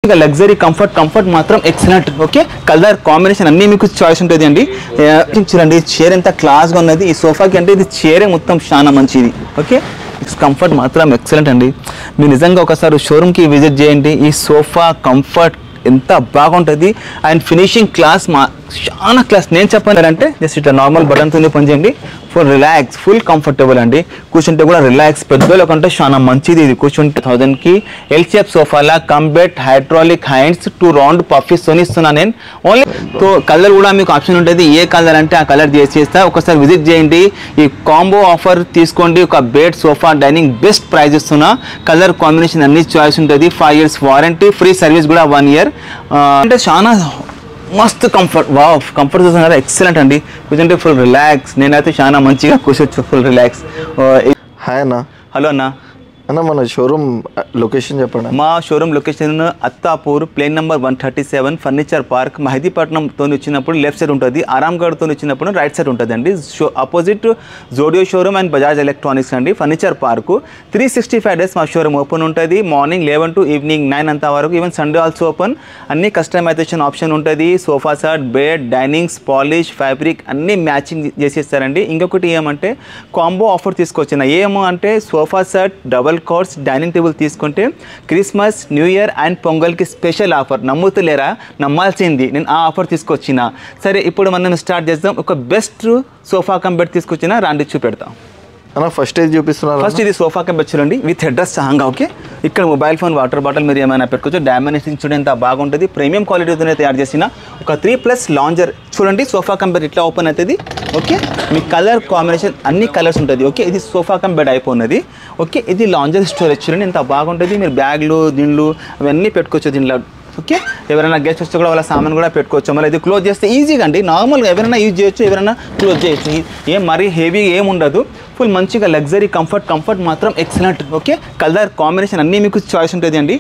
Luxury comfort మాత్రం excellent. Okay, colour combination అన్ని మీకు చాయిస్ ఉంటుంది అండి. చూడండి చైర్ ఎంత క్లాస్గా ఉన్నది. ఈ సోఫాకి అంటే ఇది చైరే మొత్తం చాలా మంచిది. ఓకే, కంఫర్ట్ మాత్రం ఎక్సలెంట్ అండి. మీరు నిజంగా ఒకసారి షోరూమ్కి విజిట్ చేయండి. ఈ సోఫా కంఫర్ట్ ఎంత బాగుంటుంది అండ్ ఫినిషింగ్ క్లాస్ చాలా క్లాస్. నేను చెప్పానంటే జస్ట్ ఇట్లా నార్మల్ బటన్తో పనిచేయండి. ఫుల్ రిలాక్స్, ఫుల్ కంఫర్టబుల్ అండి. కూర్చుంటే కూడా రిలాక్స్, పెద్దోళ్ళ కంటే చాలా మంచిది ఇది. కూర్చుంటే 1000కి ఎల్ షేప్ సోఫాలా cum bed hydraulic hands 2 round puffies తోని ఇస్తున్నా నేను. ఓన్లీ తో కలర్ కూడా మీకు ఆప్షన్ ఉంటుంది. ఏ కలర్ అంటే ఆ కలర్ చేసేస్తా. ఒకసారి విజిట్ చేయండి. ఈ కాంబో ఆఫర్ తీసుకోండి. ఒక bed sofa dining best price ఇస్తున్నా. కలర్ కాంబినేషన్ అన్ని చాయిస్ ఉంటుంది. 5 years వారంటీ, ఫ్రీ సర్వీస్ కూడా 1 year. అంటే చాలా మస్తు కంఫర్ట్. వావ్, కంఫర్ట్ చూస్తున్నారు ఎక్సలెంట్ అండి. కూర్చుంటే ఫుల్ రిలాక్స్. నేనైతే చాలా మంచిగా కూర్చోవచ్చు, ఫుల్ రిలాక్స్. హాయ్ అన్న. హలో అన్న. అన్న మన షోరూమ్ లొకేషన్ చెప్పండి. మా షోరూమ్ లొకేషన్ అత్తాపూర్, ప్లేన్ నెంబర్ 137, ఫర్నిచర్ పార్క్, మహదీపట్నంతో వచ్చినప్పుడు లెఫ్ట్ సైడ్ ఉంటుంది. ఆరాంగఢ్తో వచ్చినప్పుడు రైట్ సైడ్ ఉంటుంది అండి. Opposite Zudio showroom and Bajaj electronics అండి. ఫర్నిచర్ పార్క్ 365 days మా షోరూమ్ ఓపెన్ ఉంటుంది. మార్నింగ్ 11 to ఈవినింగ్ 9 అంత వరకు. Even Sunday also open. అన్ని కస్టమైజేషన్ ఆప్షన్ ఉంటుంది. Sofa set, bed, dinings, polish, fabric అన్నీ మ్యాచింగ్ చేసేస్తారండి. ఇంకొకటి ఏమంటే కాంబో ఆఫర్ తీసుకొచ్చిన. ఏమో అంటే sofa set, double cots, dining table తీసుకుంటే క్రిస్మస్, న్యూ ఇయర్ అండ్ పొంగల్కి స్పెషల్ ఆఫర్. నమ్ముతలేరా? నమ్మాల్సింది. నేను ఆ ఆఫర్ తీసుకొచ్చిన. సరే, ఇప్పుడు మనం స్టార్ట్ చేద్దాం. ఒక బెస్ట్ సోఫా కంబెట్ తీసుకొచ్చిన, రాండి చూపెడతాం. అన్న ఫస్ట్ ఏది చూపిస్తున్నారు? ఫస్ట్ ఇది సోఫా కంబెట్ చూడండి, విత్ హెడ్ రెస్ట్ సహంగా. ఓకే, ఇక్కడ మొబైల్ ఫోన్, వాటర్ బాటిల్ మీరు ఏమైనా పెట్టుకోవచ్చు. డైమెన్షన్ చూడండి ఎంత బాగుంటుంది. ప్రీమియం క్వాలిటీతోనే తయారు చేసిన ఒక 3+ లాంజర్ చూడండి. సోఫా కంబెట్ ఇట్లా ఓపెన్ అవుతుంది. ఓకే, మీ కలర్ కాంబినేషన్ అన్ని కలర్స్ ఉంటుంది. ఓకే, ఇది సోఫా కంబెట్ అయిపోయినది. ఓకే, ఇది లాంజర్ స్టోరేజ్ చూడండి ఎంత బాగుంటుంది. మీరు బ్యాగ్లు, దిండ్లు అవన్నీ పెట్టుకోవచ్చు దీనిలో. ఓకే, ఎవరైనా గెస్ట్ వస్తే కూడా వాళ్ళ సామాన్ కూడా పెట్టుకోవచ్చు. మళ్ళీ ఇది క్లోజ్ చేస్తే ఈజీగా అండి. నార్మల్గా ఎవరైనా యూజ్ చేయొచ్చు, ఎవరైనా క్లోజ్ చేయొచ్చు. ఏం మరీ హెవీ ఏం ఉండదు. ఫుల్ మంచిగా లగ్జరీ కంఫర్ట్ మాత్రం ఎక్సలెంట్. ఓకే, కలర్ కాంబినేషన్ అన్నీ మీకు చాయిస్ ఉంటుంది అండి.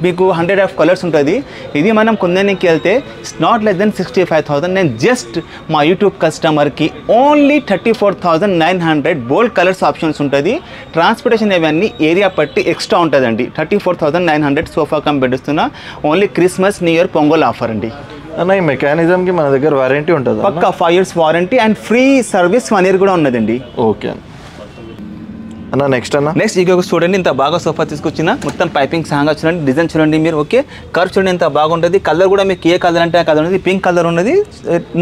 మీకు 100 of కలర్స్ ఉంటుంది. ఇది మనం కొనడానికి వెళ్తే ఇట్స్ నాట్ లెస్ దెన్ 65,000. నేను జస్ట్ మా యూట్యూబ్ కస్టమర్కి ఓన్లీ 34,900 బోల్డ్ కలర్స్ ఆప్షన్స్ ఉంటుంది. ట్రాన్స్పోర్టేషన్ ఇవన్నీ ఏరియా పట్టి ఎక్స్ట్రా ఉంటుందండి. 34,900 సోఫా కంబెట్ ఇస్తున్నా. Only Christmas, new year, pongal offer అండి. అన్న ఈ మెకానిజంకి మన దగ్గర వారంటీ ఉంటుంది? పక్కా 5 years warranty and free service 1 year కూడా ఉన్నదండి. ఓకే అన్న. నెక్స్ట్ ఇంకొక చూడండి ఇంత బాగా సోఫా తీసుకొచ్చిన. మొత్తం పైపింగ్ సహంగా చూడండి. డిజైన్ చూడండి మీరు. ఓకే, కలర్ చూడండి ఎంత బాగుంటుంది. కలర్ కూడా మీకు ఏ కలర్ అంటే ఆ కలర్ ఉన్నది. పింక్ కలర్ ఉన్నది.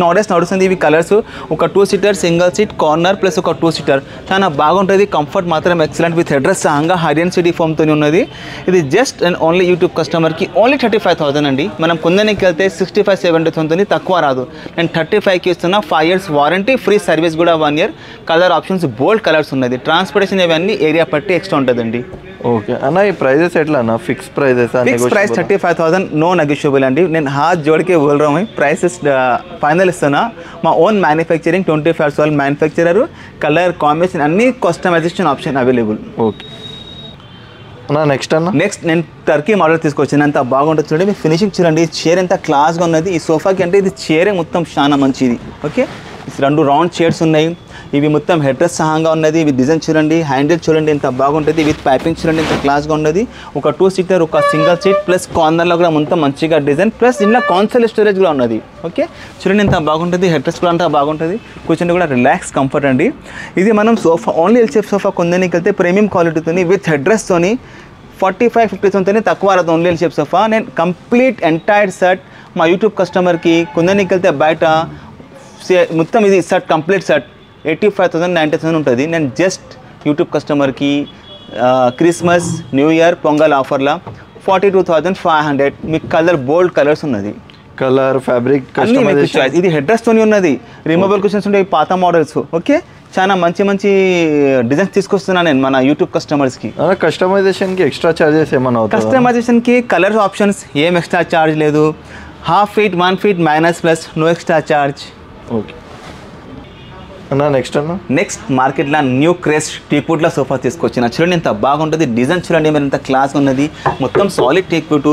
నోడేస్ నడుస్తుంది ఇవి కలర్స్. ఒక 2 seater, single seat, corner plus ఒక 2 seater. చాలా బాగుంటుంది. కంఫర్ట్ మాత్రం ఎక్సలెంట్. విత్ హెడ్రెస్ సహంగా హైరియన్ సిటీ ఫోమ్తో ఉన్నది. ఇది జస్ట్ అండ్ ఓన్లీ యూట్యూబ్ కస్టమర్కి ఓన్లీ 35,000 అండి. మనం కొందరికి వెళ్తే 65-70 తక్కువ రాదు. నేను 35కి ఇస్తున్నా. 5 years వారంటీ, ఫ్రీ సర్వీస్ కూడా 1 year. Colour options bold colours ఉన్నది. ట్రాన్స్పోర్టేషన్ ఇవన్నీ ఏరియా పట్టి ఎక్స్ట్రా ఉంటుందండి. ఓకే అన్న, ఈ ప్రైజెస్ ఎట్లా అన్న? Fix prices? Fix price 35,000, no negotiable అండి. నేను హాత్ జోడికే బోల్ రहा हूं. ప్రైసెస్ ఫైనల్ ఇస్తున్నా. మా own manufacturing, 25 years manufacturer. Colour combination అన్ని కస్టమైజేషన్ ఆప్షన్ అవైలబుల్. ఓకే అన్న. నెక్స్ట్ నేను టర్కీ మోడల్ తీసుకొచ్చాను. అంత బాగుంటుంది చూడండి. మీ ఫినిషింగ్ చూడండి. చైర్ ఎంత క్లాస్గా ఉన్నది. ఈ సోఫాకి అంటే ఇది చైరే మొత్తం చాలా మంచిది. ఓకే, 2 రౌండ్ చైర్స్ ఉన్నాయి. ఇవి మొత్తం హెడ్రెస్ సహంగా ఉన్నది. ఇవి డిజైన్ చూడండి. హ్యాండిల్ చూడండి ఎంత బాగుంటుంది. విత్ పైపింగ్ చూడండి ఎంత క్లాస్గా ఉన్నది. ఒక 2 seater, ఒక సింగిల్ సీట్ ప్లస్ కార్నర్లో కూడా మొత్తం మంచిగా డిజైన్ ప్లస్ ఇంట్లో కాన్సోల్ స్టోరేజ్ కూడా ఉన్నది. ఓకే, చూడండి ఎంత బాగుంటుంది. హెడ్రెస్ కూడా అంతా బాగుంటుంది. కూర్చొని కూడా రిలాక్స్ కంఫర్ట్ అండి. ఇది మనం sofa only L shape sofa కొందరికి వెళ్తే ప్రీమియం క్వాలిటీతోని విత్ హెడ్రెస్తోని 45-50 తక్కువ రాదు. Only L shape sofa. నేను కంప్లీట్ ఎంటైర్ సెట్ మా యూట్యూబ్ కస్టమర్కి కొందరికి వెళ్తే బయట మొత్తం ఇది సెట్ కంప్లీట్ సెట్ 85,000-90,000 ఉంటుంది. నేను జస్ట్ యూట్యూబ్ కస్టమర్కి క్రిస్మస్, న్యూ ఇయర్, పొంగల్ ఆఫర్లో 42,500. మీకు కలర్ బోల్డ్ కలర్స్ ఉన్నది. Colour, fabric, customisation. ఇది హెడ్రెస్తోని ఉన్నది. రిమూవబుల్ కుషన్స్ ఉంటాయి, పాత మోడల్స్. ఓకే, చాలా మంచి డిజైన్స్ తీసుకొస్తున్నాను నేను మన యూట్యూబ్ కస్టమర్స్కి. కస్టమైజేషన్కి ఎక్స్ట్రా చార్జెస్ ఏమన్నా? కస్టమైజేషన్కి కలర్ ఆప్షన్స్ ఏం ఎక్స్ట్రా ఛార్జ్ లేదు. 1/2 feet, 1 feet minus plus, no extra charge. Okay అన్న నెక్స్ట్ అన్న నెక్స్ట్ మార్కెట్లో న్యూ క్రేస్ టీక్వుడ్లో సోఫా తీసుకొచ్చిన చూడండి ఎంత బాగుంటుంది, డిజైన్ చూడండి మరి ఎంత క్లాస్గా ఉన్నది. మొత్తం సాలిడ్ టీక్వుడ్,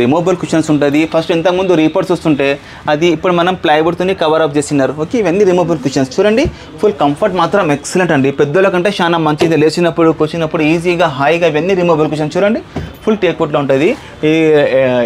రిమూవబుల్ కుషన్స్ ఉంటుంది. ఫస్ట్ ఇంతకుముందు రిపోర్ట్స్ వస్తుంటే అది ఇప్పుడు మనం ప్లైవుడ్తోని కవర్ అప్ చేసినారు. ఓకే, ఇవన్నీ రిమూవబుల్ కుషన్స్ చూడండి. ఫుల్ కంఫర్ట్ మాత్రం ఎక్సలెంట్ అండి, పెద్దోళ్ళ కంటే చాలా మంచిది. లేచినప్పుడు కూర్చున్నప్పుడు ఈజీగా హాయిగా ఇవన్నీ రిమూవబుల్ కుషన్స్ చూడండి. ఫుల్ టేక్వుడ్లో ఉంటుంది.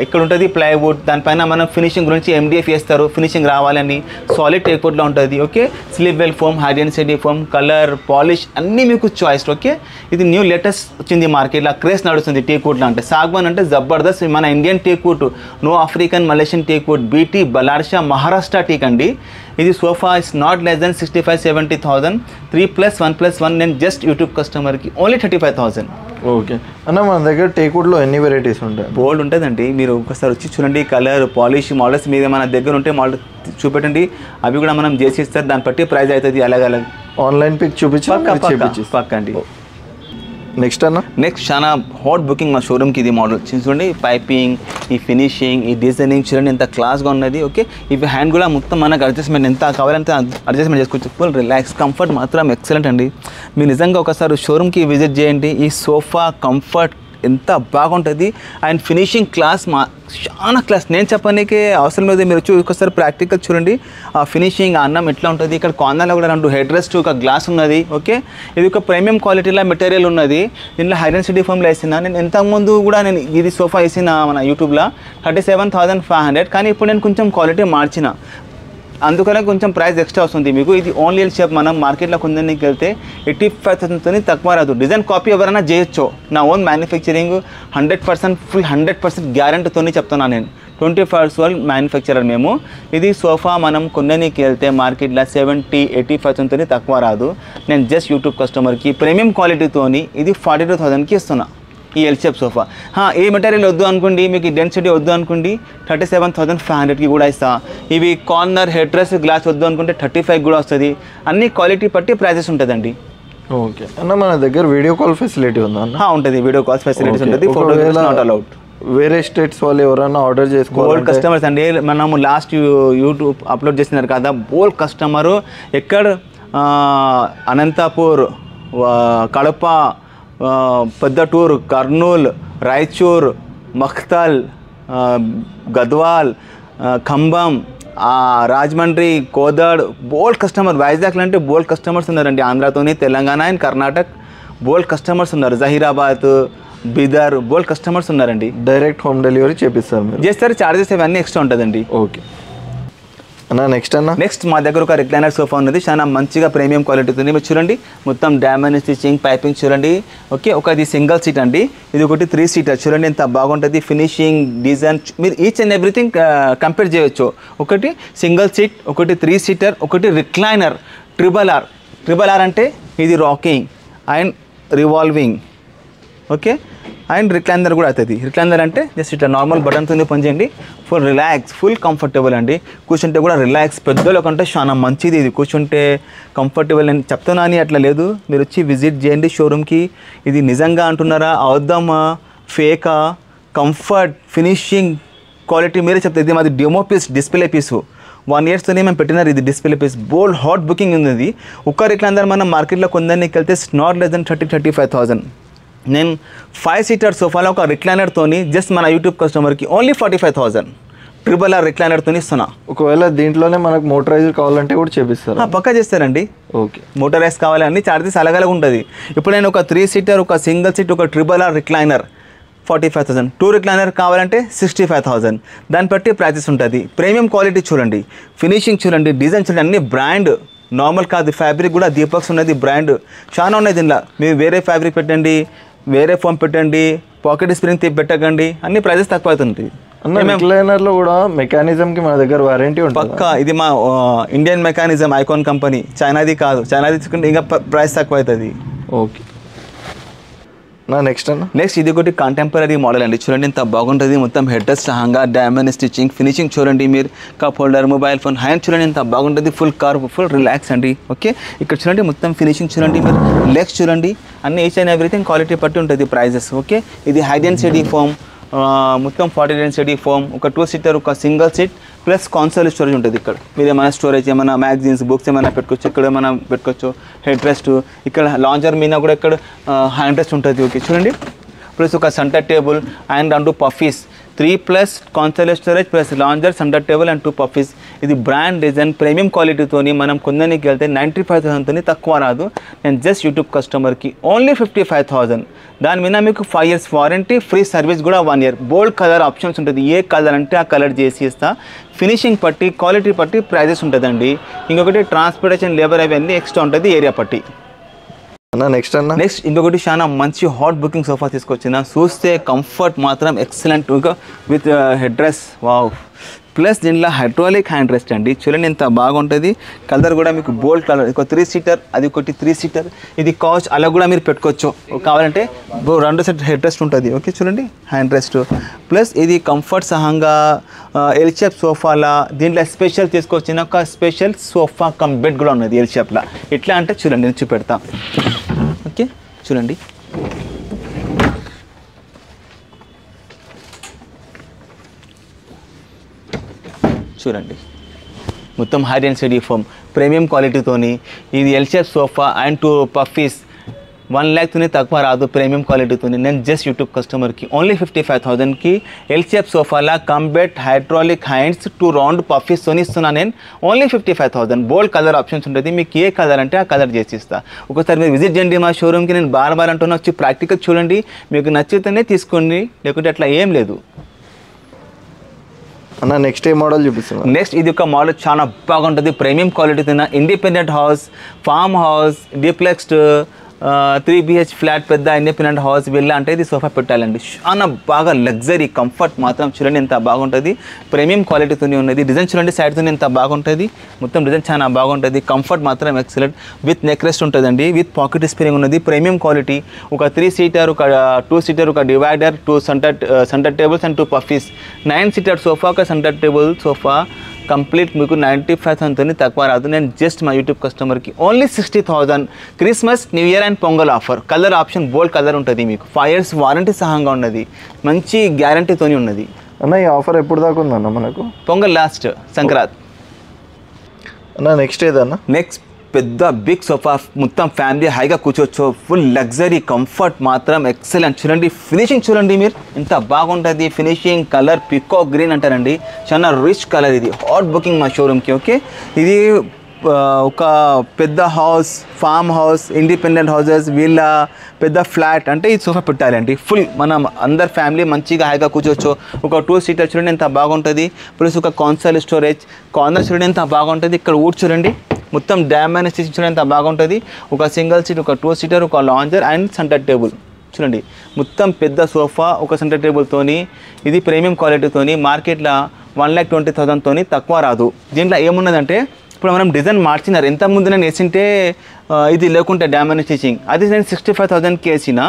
ఇక్కడ ఉంటుంది ప్లైవుడ్, దానిపైన మనం ఫినిషింగ్ గురించి MDF వేస్తారు, ఫినిషింగ్ రావాలని. సాలిడ్ టేక్వుడ్లో ఉంటుంది. Okay, sleep well foam, high density foam, colour, polish అన్నీ మీకు చాయిస్. ఓకే, ఇది న్యూ లేటెస్ట్ వచ్చింది మార్కెట్లో, క్రేజ్ నడుస్తుంది టేక్వుడ్లో. అంటే సాగ్వాన్ అంటే జబర్దస్త్ మన Indian teakwood, no African Malaysian teakwood, BT Ballarshah Maharashtra teak అండి. ఇది sofa is not less than 65-70,000. 3+1+1 నేను జస్ట్ యూట్యూబ్ కస్టమర్కి ఓన్లీ 35,000. ఓకే అన్న, మన దగ్గర టేక్వుడ్లో ఎన్ని వెరైటీస్ ఉంటాయి? బోల్డ్ ఉంటుందండి, మీరు ఒకసారి వచ్చి చూడండి. కలర్, పాలిష్, మోడల్స్ మీద మన దగ్గర ఉంటే మోడల్ చూపెట్టండి, అవి కూడా మనం చేసి ఇస్తారు. దాన్ని బట్టి ప్రైస్ అవుతుంది అలాగ. ఆన్లైన్ పిక్ చూపించి పక్క అండి. నెక్స్ట్ అన్న నెక్స్ట్ చాలా హాట్ బుకింగ్ మా షోరూమ్కి ఇది మోడల్ చూడండి. పైపింగ్, ఈ ఫినిషింగ్, ఈ డిజైనింగ్ చూడండి ఎంత క్లాస్గా ఉన్నది. ఓకే, ఇవి హ్యాండ్ కూడా మొత్తం మనకు అడ్జస్ట్మెంట్ ఎంత కావాలంటే అడ్జస్ట్మెంట్ చేసుకోవచ్చు. ఫుల్ రిలాక్స్, కంఫర్ట్ మాత్రం ఎక్సలెంట్ అండి. మీరు నిజంగా ఒకసారి షోరూమ్కి విజిట్ చేయండి. ఈ సోఫా కంఫర్ట్ ఎంత బాగుంటుంది అండ్ ఫినిషింగ్ క్లాస్ చాలా క్లాస్. నేను చెప్పడానికి అవసరం లేదు, మీరు ఒకసారి ప్రాక్టికల్ చూడండి. ఆ ఫినిషింగ్, ఆ అన్నం ఎట్లా ఉంటుంది. ఇక్కడ కార్నర్లో కూడా 2 హెడ్ రెస్ట్, ఒక గ్లాస్ ఉన్నది. ఓకే, ఇది ఒక ప్రీమియం క్వాలిటీలో మెటీరియల్ ఉన్నది. దీంట్లో హైడెన్సిటీ ఫోమ్లో వేసిన. నేను ఇంతకుముందు కూడా నేను ఇది సోఫా వేసిన మన యూట్యూబ్లో 37,500, కానీ ఇప్పుడు నేను కొంచెం క్వాలిటీ మార్చిన, అందుకనే కొంచెం ప్రైస్ ఎక్స్ట్రా వస్తుంది మీకు. ఇది ఓన్లీ ఎల్ షేప్, మనం మార్కెట్లో కొందరికి వెళ్తే 85,000 తక్కువ రాదు. డిజైన్ కాపీ ఎవరైనా చేయొచ్చు, నా ఓన్ మ్యానుఫ్యాక్చరింగ్ 100% ఫుల్ 100% గ్యారంటీతో చెప్తున్నాను నేను. 24 మ్యానుఫ్యాక్చరర్ మేము. ఇది సోఫా మనం కొందరికి వెళ్తే మార్కెట్లో 70-85,000 తక్కువ రాదు. నేను జస్ట్ యూట్యూబ్ కస్టమర్కి ప్రీమియం క్వాలిటీతోని ఇది 42,000కి ఇస్తున్నా. ఈ ఎల్ షేప్ సోఫా. ఏ మెటీరియల్ వద్దు అనుకోండి, మీకు ఈ డెన్సిటీ వద్దు అనుకోండి, 37,500కి కూడా ఇస్తా. ఇవి కార్నర్, హెడ్ రెస్ట్, గ్లాస్ వద్దు అనుకుంటే 35 కూడా వస్తుంది. అన్ని క్వాలిటీ బట్టి ప్రైజెస్ ఉంటుందండి. ఓకే అన్న, మన దగ్గర వీడియో కాల్ ఫెసిలిటీ ఉందా అన్న? ఉంటుంది, వీడియో కాల్ ఫెసిలిటీస్ ఉంటుంది. Photos not allowed. వేరే స్టేట్స్ వాళ్ళు ఎవరైనా ఆర్డర్ చేసుకోవాలి, బోల్డ్ కస్టమర్స్ అండి. మనము లాస్ట్ యూట్యూబ్ అప్లోడ్ చేసినారు కదా, బోల్డ్ కస్టమరు ఎక్కడ అనంతపూర్, కడప, పెద్దటూర్, కర్నూల్, రాయచూర్, మఖ్తల్, గద్వాల్, ఖమ్మం, రాజమండ్రి, కోదాడ్, బోల్డ్ కస్టమర్. వైజాగ్లో అంటే బోల్డ్ కస్టమర్స్ ఉన్నారండి. ఆంధ్రాతోని, తెలంగాణ అండ్ కర్ణాటక బోల్డ్ కస్టమర్స్ ఉన్నారు. జహీరాబాద్, బీదర్ బోల్డ్ కస్టమర్స్ ఉన్నారండి. డైరెక్ట్ హోమ్ డెలివరీ చేపిస్తారు చేస్తారు. చార్జెస్ ఇవన్నీ ఎక్స్ట్రా ఉంటుందండి. ఓకే అన్న, నెక్స్ట్ మా దగ్గర ఒక రిక్లైనర్ సోఫా ఉన్నది, చాలా మంచిగా ప్రీమియం క్వాలిటీతో. మీరు చూడండి, మొత్తం డైమండ్ స్టిచింగ్, పైపింగ్ చూడండి. ఓకే, ఒకటి సింగిల్ సీట్ అండి, ఇది ఒకటి 3 సీటర్. చూడండి ఎంత బాగుంటుంది ఫినిషింగ్, డిజైన్. మీరు ఈచ్ అండ్ ఎవ్రీథింగ్ కంపేర్ చేయవచ్చు. ఒకటి సింగిల్ సీట్, ఒకటి 3 సీటర్, ఒకటి రిక్లైనర్. ట్రిబల్ ఆర్ అంటే ఇది rocking and revolving. Okay, and recliner కూడా అవుతుంది. రిక్లైనర్ అంటే జస్ట్ ఇట్లా నార్మల్ బటన్తో పనిచేయండి. ఫుల్ రిలాక్స్, ఫుల్ కంఫర్టబుల్ అండి. కూర్చుంటే కూడా రిలాక్స్, పెద్దల కంటే చాలా మంచిది ఇది. కూర్చుంటే కంఫర్టబుల్ అని చెప్తున్నా అని అట్లా లేదు. మీరు వచ్చి విజిట్ చేయండి షోరూమ్కి. ఇది నిజంగా అంటున్నారా, అవుద్దామా, ఫేకా, కంఫర్ట్, ఫినిషింగ్, క్వాలిటీ మీరే చెప్తారు. ఇది మాది డెమో పీస్, డిస్ప్లే పీసు. 1 ఇయర్స్తోనే మేము పెట్టినారు ఇది డిస్ప్లే పీస్. బోల్డ్ హాట్ బుకింగ్ ఉంది. ఒక్క రిక్లైనర్ మనం మార్కెట్లో కొందరికి వెళ్తే నాట్ లెస్ దెన్ 30-35,000. నేను 5 సీటర్ సోఫాలో ఒక రిక్లైనర్తోని జస్ట్ మన యూట్యూబ్ కస్టమర్కి ఓన్లీ 45,000 ట్రిబల్ ఆర్ రిక్లైనర్తోని ఇస్తున్నా. ఒకవేళ దీంట్లోనే మనకు మోటరైజర్ కావాలంటే కూడా చేపిస్తారు? పక్కా చేస్తారండి. ఓకే, మోటరైజ్ కావాలని చార్జెస్ అలాగలాగా ఉంటుంది. ఇప్పుడు నేను ఒక 3 సీటర్, ఒక సింగిల్ సీట్, ఒక ట్రిబల్ ఆర్ రిక్లైనర్ 45,000, 2 రిక్లైనర్ కావాలంటే 65,000. దాన్ని బట్టి ప్రైజెస్ ఉంటుంది. ప్రీమియం క్వాలిటీ చూడండి, ఫినిషింగ్ చూడండి, డిజైన్ చూడండి, అన్ని బ్రాండ్, నార్మల్ కాదు. ఫ్యాబ్రిక్ కూడా దీపక్స్ ఉన్నది బ్రాండ్, చాలా ఉన్నాయి దీనిలో. మీరు వేరే ఫ్యాబ్రిక్ పెట్టండి, వేరే ఫోమ్ పెట్టండి, పాకెట్ స్ప్రింగ్ పెట్టకండి, అన్ని ప్రైజెస్ తక్కువ అవుతుంది. రిక్లైనర్లో కూడా మెకానిజంకి మన దగ్గర వారంటీ ఉంటుంది పక్కా. ఇది మా ఇండియన్ మెకానిజం, ఐకాన్ కంపెనీ, చైనాది కాదు. చైనాది తీసుకుంటే ఇంకా ప్రైస్ తక్కువ అవుతుంది. ఓకే, నెక్స్ట్ ఇది ఒకటి కాంటెంపరీ మోడల్ అండి. చూడండి ఎంత బాగుంటుంది. మొత్తం హెడ్ రెస్ట్, హంగా, డైమండ్ స్టిచింగ్, ఫినిషింగ్ చూడండి. మీరు cup holder, mobile phone, hand చూడండి ఎంత బాగుంటుంది. ఫుల్ కార్వ్, ఫుల్ రిలాక్స్ అండి. ఓకే, ఇక్కడ చూడండి మొత్తం ఫినిషింగ్ చూడండి. మీరు లెగ్స్ చూడండి, అన్ని ఈచ్ అండ్ ఎవ్రీథింగ్ క్వాలిటీ పట్టి ఉంటుంది ప్రైజెస్. ఓకే, ఇది హై డెన్సిటీ ఫోమ్, మొత్తం 49 cd ఫోమ్, ఒక 2 seater, ఒక single seat plus console storage ఉంటుంది. ఇక్కడ మీరు ఏమైనా స్టోరేజ్, ఏమైనా మ్యాగజైన్స్, బుక్స్ ఏమైనా పెట్టుకోవచ్చు, ఇక్కడ ఏమైనా పెట్టుకోవచ్చు. హెడ్ రెస్ట్, ఇక్కడ లాంజర్ మీద కూడా ఇక్కడ హ్యాండ్ రెస్ట్ ఉంటుంది. ఓకే చూడండి, ప్లస్ ఒక centre table and 2 puffies, 3+ console storage plus lounger, centre table and 2 puffies. ఇది బ్రాండ్ డిజైన్ ప్రీమియం క్వాలిటీతోని మనం కొందానికి వెళ్తే 95,000తోని తక్కువ రాదు. నేను జస్ట్ యూట్యూబ్ కస్టమర్కి ఓన్లీ 55,000. దాని మీద మీకు 5 years వారంటీ, ఫ్రీ సర్వీస్ కూడా 1 year. బోల్డ్ కలర్ ఆప్షన్స్ ఉంటుంది, ఏ కలర్ అంటే ఆ కలర్ చేసి ఇస్తా. ఫినిషింగ్ పట్టి, క్వాలిటీ పట్టి ప్రైజెస్ ఉంటుందండి. ఇంకొకటి ట్రాన్స్పోర్టేషన్, లేబర్ అవన్నీ ఎక్స్ట్రా ఉంటుంది ఏరియా పట్టి. నెక్స్ట్ ఇంకొకటి చాలా మంచి హాట్ బుకింగ్ సోఫా తీసుకొచ్చిన. చూస్తే కంఫర్ట్ మాత్రం ఎక్సలెంట్గా with head rest, wow. Plus దీంట్లో హైడ్రాలిక్ హ్యాండ్ రెస్ట్ అండి. చూడండి ఎంత బాగుంటుంది. కలర్ కూడా మీకు బోల్డ్ కలర్, ఒక 3 seater, అది ఒకటి 3 seater. ఇది కౌచ్ అలా కూడా మీరు పెట్టుకోవచ్చు కావాలంటే. 2 సెట్ హెడ్ రెస్ట్ ఉంటుంది. ఓకే చూడండి, హ్యాండ్ రెస్ట్ ప్లస్ ఇది కంఫర్ట్ సహంగా ఎల్ షేప్ సోఫాలా. దీంట్లో స్పెషల్ తీసుకొచ్చిన ఒక స్పెషల్ సోఫా కమ్ బెడ్ కూడా ఉన్నది ఎల్ షేప్లా. ఎట్లా అంటే చూడండి, నేను చూపెడతా. ఓకే చూడండి, చూడండి మొత్తం హై డెన్సిటీ ఫోమ్ ప్రీమియం క్వాలిటీతోని. ఇది L shape sofa and 2 puffies 1 lakh తక్కువ రాదు ప్రీమియం క్వాలిటీతోని. నేను జస్ట్ యూట్యూబ్ కస్టమర్కి ఓన్లీ 55,000కి ఎల్ షేప్ సోఫాలా కంబెట్ హైడ్రాలిక్ హ్యాండ్స్ 2 round పఫీస్తోని ఇస్తున్నాను నేను. ఓన్లీ 55,000. బోల్డ్ కలర్ ఆప్షన్స్ ఉంటుంది, మీకు ఏ కలర్ అంటే ఆ కలర్ చేసి ఇస్తా. ఒకసారి మీరు విజిట్ చేయండి మా షోరూమ్కి. నేను బార్ అంటున్నా, వచ్చి ప్రాక్టికల్ చూడండి, మీకు నచ్చితేనే తీసుకోండి, లేకుంటే అట్లా ఏం లేదు. అన్న నెక్స్ట్ ఏ మోడల్ చూపిస్తున్నా? నెక్స్ట్ ఇది ఒక మోడల్ చాలా బాగుంటుంది, premium quality. Independent house, farm house, duplex 3 BH flat, పెద్ద ఇండిపెండెంట్ హౌస్, విల్లా అంటే ఇది సోఫా పెట్టాలండి. చాలా బాగా లగ్జరీ, కంఫర్ట్ మాత్రం చూడండి ఎంత బాగుంటుంది. ప్రీమియం క్వాలిటీతోనే ఉన్నది. డిజైన్ చూడండి సైడ్తో ఎంత బాగుంటుంది. మొత్తం డిజైన్ చాలా బాగుంటుంది. కంఫర్ట్ మాత్రం ఎక్సలెంట్. విత్ నెక్ రెస్ట్ ఉంటుందండి, విత్ పాకెట్ స్ప్రింగ్ ఉన్నది. Premium quality. ఒక 3 seater, ఒక 2 seater, ఒక divider, 2 centre tables and 2 puffies. 9 seater sofa, ఒక సెంటర్ టేబుల్ సోఫా. కంప్లీట్ మీకు 95,000తోని తక్కువ రాదు. నేను జస్ట్ మా యూట్యూబ్ కస్టమర్కి only 60,000. Christmas, new year and pongal offer. Colour option bold colour ఉంటుంది. మీకు 5 years వారంటీ సహంగా ఉన్నది, మంచి గ్యారంటీతోని ఉన్నది. అన్న ఈ ఆఫర్ ఎప్పుడు దాకా ఉందన్న మనకు? పొంగల్ లాస్ట్, సంక్రాంతి. అన్న నెక్స్ట్ ఏదన్నా? నెక్స్ట్ పెద్ద బిగ్ సోఫా, మొత్తం ఫ్యామిలీ హైగా కూర్చోవచ్చు. ఫుల్ లగ్జరీ, కంఫర్ట్ మాత్రం ఎక్సలెంట్. చూడండి ఫినిషింగ్ చూడండి మీరు ఎంత బాగుంటుంది. ఫినిషింగ్ కలర్ పికాక్ గ్రీన్ అంటారండి, చాలా రిచ్ కలర్. ఇది హాట్ బుకింగ్ మా షోరూమ్కి. ఓకే ఇది ఒక పెద్ద house, farm house, independent houses, వీళ్ళ పెద్ద ఫ్లాట్ అంటే ఈ సోఫా పెట్టాలండి. ఫుల్ మనం అందరు ఫ్యామిలీ మంచిగా హాయిగా కూర్చోవచ్చు. ఒక 2 seater చూడండి ఎంత బాగుంటుంది. ప్లస్ ఒక కాన్సోల్ స్టోరేజ్, కార్నర్ చూడండి ఎంత బాగుంటుంది. ఇక్కడ వుడ్ చూడండి, మొత్తం డ్యామ్ స్టిచింగ్ చూడండి ఎంత బాగుంటుంది. ఒక సింగిల్ సీట్, ఒక 2 seater, ఒక లాంజర్ అండ్ సెంటర్ టేబుల్. చూడండి మొత్తం పెద్ద సోఫా, ఒక సెంటర్ టేబుల్తోని. ఇది ప్రీమియం క్వాలిటీతోని. మార్కెట్లో 1,20,000తోని తక్కువ రాదు. దీంట్లో ఏమున్నదంటే ఇప్పుడు మనం డిజైన్ మార్చినారు. ఎంత ముందు నేను వేసింటే ఇది లేకుంటే డ్యామేజ్ స్టిచింగ్, అది నేను 65,000కి వేసిన.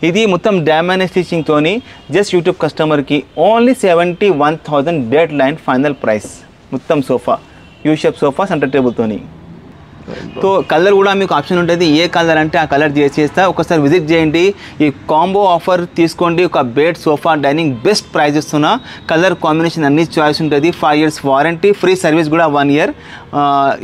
ఇది మొత్తం డ్యామేజ్ స్టిచింగ్తోని జస్ట్ యూట్యూబ్ కస్టమర్కి only 71,000 dead line final price. మొత్తం sofa U shape sofa centre టేబుల్తోని. तो कलर కూడా మీకు ఆప్షన్ ఉంటుంది ఏ కలర్ అంటే ఆ కలర్ చేసేస్తా ఒకసారి విజిట్ చేయండి ఈ కాంబో ఆఫర్ తీసుకోండి ఒక bed sofa dining best price ఇస్తున్నా కలర్ కాంబినేషన్ అన్ని చాయిస్ ఉంటుంది 5 ఇయర్స్ వారంటీ ఫ్రీ సర్వీస్ కూడా 1 ఇయర్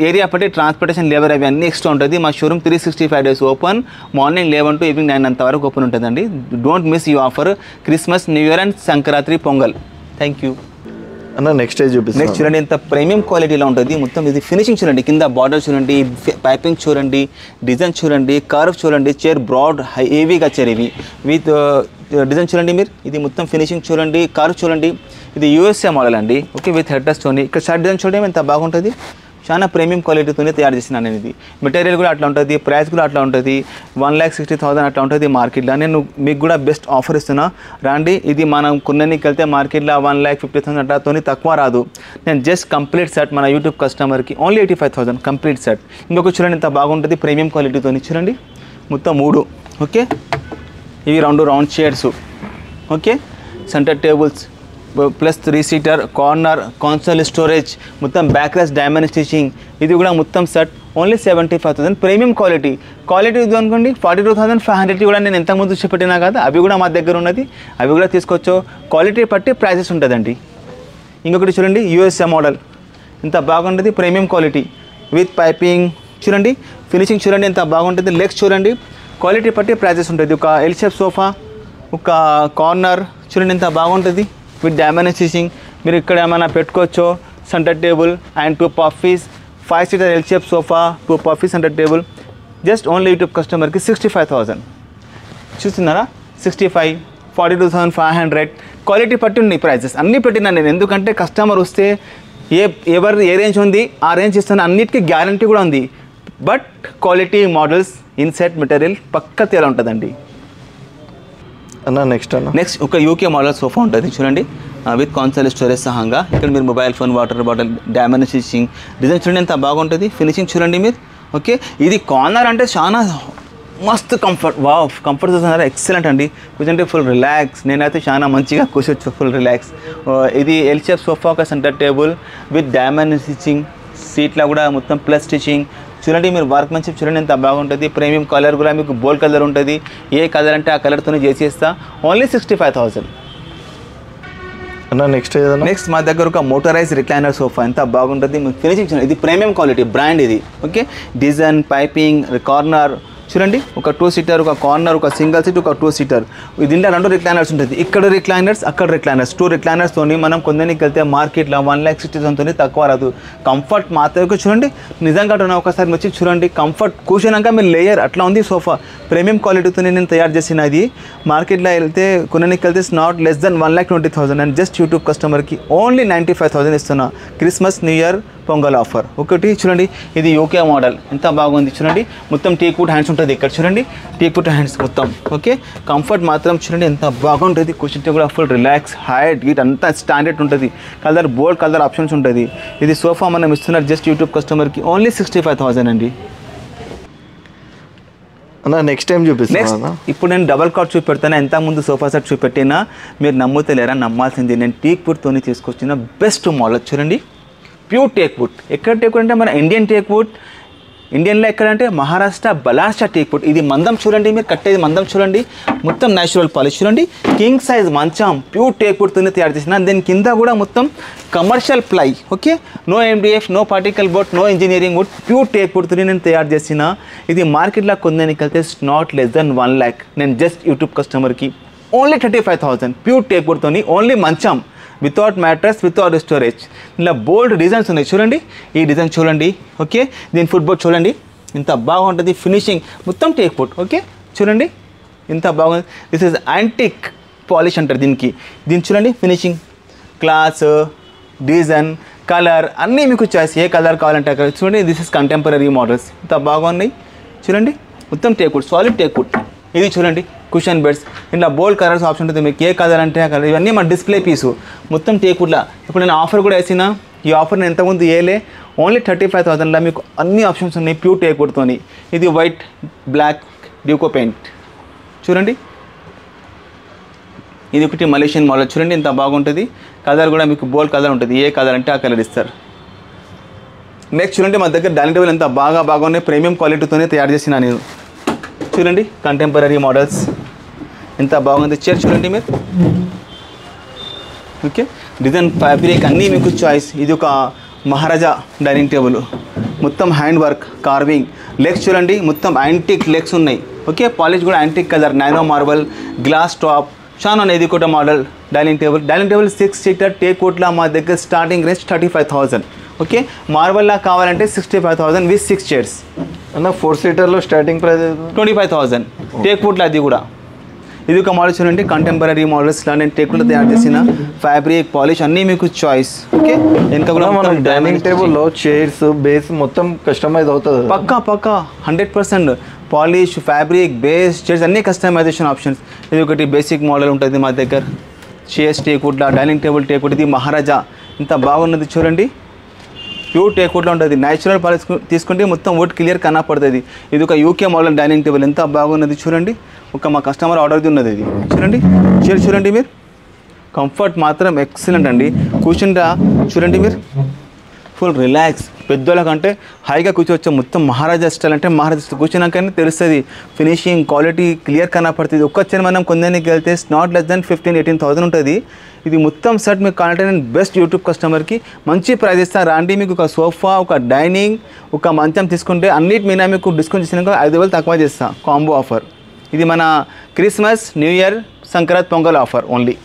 ఏరియా పట్టి ట్రాన్స్పోర్టేషన్ లేబర్ అవి అన్ని ఎక్స్ట్రా ఉంటుంది మా showroom 365 days open morning 11 to evening 9 అంత వరకు ఓపెన్ ఉంటుందండి డోంట్ మిస్ ఈ offer Christmas new year and Sankranti pongal thank you అన్న నెక్స్ట్ చూపిస్తాను నెక్స్ట్ చూడండి ఎంత ప్రీమియం క్వాలిటీలో ఉంటుంది మొత్తం ఇది ఫినిషింగ్ చూడండి కింద బార్డర్ చూడండి పైపింగ్ చూడండి డిజైన్ చూడంండి కర్వ్ చూడండి చైర్ బ్రాడ్ హెవీగా చైర్ ఇవి విత్ డిజైన్ చూడండి మీరు ఇది మొత్తం ఫినిషింగ్ చూడండి కర్వ్ చూడండి ఇది యూఎస్ఏ మోడల్ అండి ఓకే విత్ హెడ్ రెస్ట్ తోని ఇక్కడ షర్ట్ డిజైన్ చూడండి ఎంత బాగుంటుంది చాలా ప్రీమియం క్వాలిటీతోనే తయారు చేసినాను నేను ఇది మెటీరియల్ కూడా అట్లా ఉంటుంది ప్రైస్ కూడా అట్లా ఉంటుంది 1,60,000 అట్లా ఉంటుంది మార్కెట్లో నేను మీకు కూడా బెస్ట్ ఆఫర్ ఇస్తున్నా రాండి ఇది మనం కొనడానికి వెళ్తే మార్కెట్లో 1,50,000 అట్లాతోని తక్కువ రాదు నేను జస్ట్ కంప్లీట్ సెట్ మన యూట్యూబ్ కస్టమర్కి ఓన్లీ 85,000 కంప్లీట్ సెట్ ఇంకొక చూడండి ఎంత బాగుంటుంది ప్రీమియం క్వాలిటీతోని చూడండి మొత్తం 3 ఓకే ఇవి 2 round chairs okay centre tables plus 3 seater corner console storage మొత్తం బ్యాక్ రెస్ట్ డైమండ్ స్టిచింగ్ ఇది కూడా మొత్తం సెట్ ఓన్లీ 75,000. ప్రీమియం క్వాలిటీ ఇది అనుకోండి 42,500 కూడా నేను ఎంతకుముందు చెప్పినా కదా, అవి కూడా మా దగ్గర ఉన్నది, అవి కూడా తీసుకోవచ్చు. క్వాలిటీ బట్టి ప్రైజెస్ ఉంటుందండి. ఇంకొకటి చూడండి USA మోడల్, ఇంత బాగుంటుంది, ప్రీమియం క్వాలిటీ విత్ పైపింగ్. చూడండి ఫినిషింగ్ చూడండి ఎంత బాగుంటుంది. లెగ్స్ చూడండి, క్వాలిటీ బట్టి ప్రైజెస్ ఉంటుంది. ఒక ఎల్ షేప్ సోఫా, ఒక కార్నర్ చూడండి ఎంత బాగుంటుంది విత్ డైమండ్ స్టిచింగ్. మీరు ఇక్కడ ఏమైనా పెట్టుకోవచ్చు. Centre table and 2 puffies, 5-seater L shape sofa, 2 puffies centre table. Just only YouTube కస్టమర్కి 65,000 చూస్తున్నారా. 65, 42,500. క్వాలిటీ పట్టి ఉన్నాయి ప్రైజెస్ అన్నీ పెట్టినా నేను, ఎందుకంటే కస్టమర్ వస్తే ఏ రేంజ్ ఉంది ఆ రేంజ్ ఇస్తాను. అన్నిటికీ గ్యారంటీ కూడా ఉంది. But quality models INCET material పక్క తేడా ఉంటుందండి. నెక్స్ట్ ఒక యూకే మోడల్ సోఫా ఉంటుంది చూడండి, విత్ కాన్సోల్ స్టోరేజ్ సహంగా. ఇక్కడ మీరు mobile phone, water bottle, diamond stitching, design చూడండి ఎంత బాగుంటుంది. ఫినిషింగ్ చూడండి మీరు. ఓకే, ఇది కార్నర్ అంటే చాలా మస్తు కంఫర్ట్. కంఫర్ట్ చూస్తున్నారా, ఎక్సలెంట్ అండి. కూర్చుంటే ఫుల్ రిలాక్స్, నేనైతే చాలా మంచిగా కూర్చోవచ్చు, ఫుల్ రిలాక్స్. ఇది ఎల్ షేప్ సోఫా, ఒక centre table with diamond stitching, సీట్లో కూడా మొత్తం ప్లస్ స్టిచింగ్ చూడండి. మీరు వర్క్మెన్షిప్ చూడండి ఎంత బాగుంటుంది. ప్రీమియం కలర్ కూడా మీకు బోల్డ్ కలర్ ఉంటుంది. ఏ కలర్ అంటే ఆ కలర్తోనే చేసేస్తా. ఓన్లీ 65,000. నెక్స్ట్ మా దగ్గర ఒక మోటరైజ్ రిక్లైనర్ సోఫా, ఎంత బాగుంటుంది. ఫినిషింగ్ చూడండి, ఇది ప్రీమియం క్వాలిటీ బ్రాండ్ ఇది. ఓకే, డిజైన్, పైపింగ్, కార్నర్ చూడండి. ఒక 2-seater, ఒక కార్నర్, ఒక సింగిల్ సీట్, ఒక 2-seater. దీంట్లో 2 రిక్లైనర్స్ ఉంటుంది. ఇక్కడ రిక్లైనర్స్, అక్కడ రిక్లైనర్స్, 2 రిక్లైనర్స్తోని మనం కొందరికి వెళ్తే మార్కెట్లో 1,60,000 తక్కువ రాదు. కంఫర్ట్ మాత్రమే చూడండి, నిజంగా ఒకసారి వచ్చి చూడండి. కంఫర్ట్ కూర్చున్నాక మీరు లేయర్ అట్లా ఉంది సోఫా. ప్రీమియం క్వాలిటీతో నేను తయారు చేసిన ఇది. మార్కెట్లో వెళ్తే కొనడానికి వెళ్తే not less then 1,20,000. And just YouTube కస్టమర్కి ఓన్లీ 95,000 ఇస్తున్నా. Christmas, new year, pongal offer. ఒకటి చూడండి, ఇది యూకే మోడల్ ఎంత బాగుంది చూడండి. మొత్తం టీక్వుడ్ హ్యాండ్స్ ఉంటుంది ఇక్కడ చూడండి, టీక్వుడ్ హ్యాండ్స్ మొత్తం. ఓకే, కంఫర్ట్ మాత్రం చూడండి ఎంత బాగుంటుంది. కూర్చుంటే కూడా ఫుల్ రిలాక్స్, హైట్ గీట్ అంతా స్టాండర్డ్ ఉంటుంది. కలర్ బోల్డ్ కలర్ ఆప్షన్స్ ఉంటుంది. ఇది సోఫా మనం ఇస్తున్నారు జస్ట్ యూట్యూబ్ కస్టమర్కి ఓన్లీ 65,000 అండి. నెక్స్ట్ టైం చూపిస్తాను. ఇప్పుడు నేను డబల్ కాట్ చూపెడతాను. ఎంత ముందు సోఫా సెట్ చూపెట్టినా మీరు నమ్ముతలేరా, నమ్మాల్సింది. నేను టీక్వుడ్తోని తీసుకొచ్చిన బెస్ట్ మోడల్ చూడండి, ప్యూర్ టేక్వుడ్. ఎక్కడ టేక్వుడ్ అంటే మన ఇండియన్ టేక్వుడ్. ఇండియన్లో ఎక్కడంటే మహారాష్ట్ర బలాస్టా టేక్వుడ్. ఇది మందం చూడండి, మీరు కట్టేది మందం చూడండి, మొత్తం న్యాచురల్ పాలిష్ చూడండి. కింగ్ సైజ్ మంచం ప్యూర్ టేక్వుడ్తోనే తయారు చేసిన. దీని కింద కూడా మొత్తం commercial ply. Okay, no MDF, no particle board, no engineering wood, pure టేక్వుడ్తో నేను తయారు చేసిన. ఇది మార్కెట్లో కొందరికి వెళ్తే నాట్ లెస్ దెన్ 1 lakh. నేను జస్ట్ యూట్యూబ్ కస్టమర్కి ఓన్లీ 35,000 ప్యూర్ టేక్వుడ్తోని. ఓన్లీ మంచం, వితౌట్ మ్యాట్రస్, వితౌట్ స్టోరేజ్. ఇలా బోల్డ్ డిజైన్స్ ఉన్నాయి చూడండి. ఈ డిజైన్ చూడండి. ఓకే, దీని ఫుట్బోర్డ్ చూడండి ఇంత బాగుంటుంది. ఫినిషింగ్ మొత్తం టేక్వుడ్. ఓకే చూడండి ఇంత బాగుంది. దిస్ ఇస్ యాంటిక్ పాలిష్ అంటారు దీనికి. దీన్ని చూడండి, ఫినిషింగ్, క్లాస్, డిజైన్, కలర్ అన్నీ మీకు చాయిస్. ఏ కలర్ కావాలంటే అక్కడ చూడండి. దిస్ ఇస్ కంటెంపరీ మోడల్స్, ఇంత బాగున్నాయి చూడండి. మొత్తం టేక్వుడ్, సాలిడ్ టేక్వుడ్. ఇది చూడండి కుషన్ బెడ్స్, ఇలా బోల్డ్ కలర్స్ ఆప్షన్ ఉంటుంది. మీకు ఏ కలర్ అంటే ఆ కలర్. ఇవన్నీ మన డిస్ప్లే పీసు మొత్తం టేక్వుడ్లా. ఇప్పుడు నేను ఆఫర్ కూడా వేసిన. ఈ ఆఫర్ నేను ఎంతకుముందు ఏలే. ఓన్లీ 35,000లో మీకు అన్ని ఆప్షన్స్ ఉన్నాయి ప్యూర్ టేక్వుడ్తోని. ఇది వైట్, బ్లాక్, డ్యూకో పెయింట్ చూడండి. ఇది ఒకటి మలేషియన్ మోడల్ చూడండి ఎంత బాగుంటుంది. కలర్ కూడా మీకు బోల్డ్ కలర్ ఉంటుంది. ఏ కలర్ అంటే ఆ కలర్ ఇస్తారు. నెక్స్ట్ చూడండి, మా దగ్గర డైనింగ్ టేబుల్ ఎంత బాగున్నాయి. ప్రీమియం క్వాలిటీతోనే తయారు చేసిన నేను చూడండి. కంటెంపరీ మోడల్స్ ఎంత బాగుంది. చైర్ చూడండి మీరు. ఓకే, డిజైన్, ఫ్యాబ్రిక్ అన్నీ మీకు చాయిస్. ఇది ఒక మహారాజా డైనింగ్ టేబుల్, మొత్తం హ్యాండ్ వర్క్, కార్వింగ్. లెగ్స్ చూడండి, మొత్తం యాంటిక్ లెగ్స్ ఉన్నాయి. ఓకే, పాలిష్ కూడా antique colour, nano marble, glass top చాలా ఉన్నాయి. ఇది కూడా మోడల్ డైనింగ్ టేబుల్ 6-seater టేక్వుడ్లా మా దగ్గర స్టార్టింగ్ రేంజ్ 35,000. ఓకే, మార్బల్లా కావాలంటే 65,000 విత్ 6 chairs. అన్న 4-seaterలో స్టార్టింగ్ ప్రైస్ 25,000 టేక్వుడ్లో. అది కూడా ఇది ఒక మోడల్ చూడండి. కంటెంపరీ మోడల్స్లో నేను టేక్వుడ్లో తయారు చేసిన. ఫ్యాబ్రిక్, పాలిష్ అన్నీ మీకు చాయిస్. ఓకే, వెనక కూడా మనం డైనింగ్ టేబుల్లో చైర్స్, బేస్ మొత్తం కస్టమైజ్ అవుతుంది. పక్కా 100% పాలిష్, ఫ్యాబ్రిక్, బేస్, చైర్స్ అన్నీ కస్టమైజేషన్ ఆప్షన్స్. ఇది ఒకటి బేసిక్ మోడల్ ఉంటుంది మా దగ్గర. చైర్స్ టేక్వుడ్లో, డైనింగ్ టేబుల్ టేక్వుడ్. ఇది మహారాజా ఇంత బాగున్నది చూడండి. ప్యూర్ టేక్వుడ్లో ఉంటుంది. న్యాచురల్ పాలిష్ తీసుకుంటే మొత్తం వుడ్ క్లియర్ కనపడుతుంది. ఇది ఒక యూకే మోడల్ డైనింగ్ టేబుల్ ఎంత బాగున్నది చూడండి. ఒక మా కస్టమర్ ఆర్డర్ది ఉన్నది. ఇది చూడండి. చైర్ చూడండి మీరు. కంఫర్ట్ మాత్రం ఎక్సలెంట్ అండి. కూర్చుంటా చూడండి మీరు. Full relax. పెద్దోళ్ళకంటే హైగా కూర్చోవచ్చు. మొత్తం మహారాజా స్టైల్ అంటే మహారాజా స్టైల్ కూర్చున్నాకనే తెలుస్తుంది ఫినిషింగ్ క్వాలిటీ క్లియర్ కనపడుతుంది. ఒక్కసారి మనం కొందానికి వెళ్తే నాట్ లెస్ దెన్ 15,000-18,000 ఉంటుంది. ఇది మొత్తం సెట్ మీకు కావాలంటే నేను బెస్ట్ యూట్యూబ్ కస్టమర్కి మంచి ప్రైస్ ఇస్తాను. రాండి, మీకు ఒక సోఫా, ఒక డైనింగ్, ఒక మంచం తీసుకుంటే అన్నిటి మీద మీకు డిస్కౌంట్ చేసినాక 5,000 తక్కువ చేస్తాను కాంబో ఆఫర్. ఇది మన Christmas, new year, Sankranti, pongal offer only.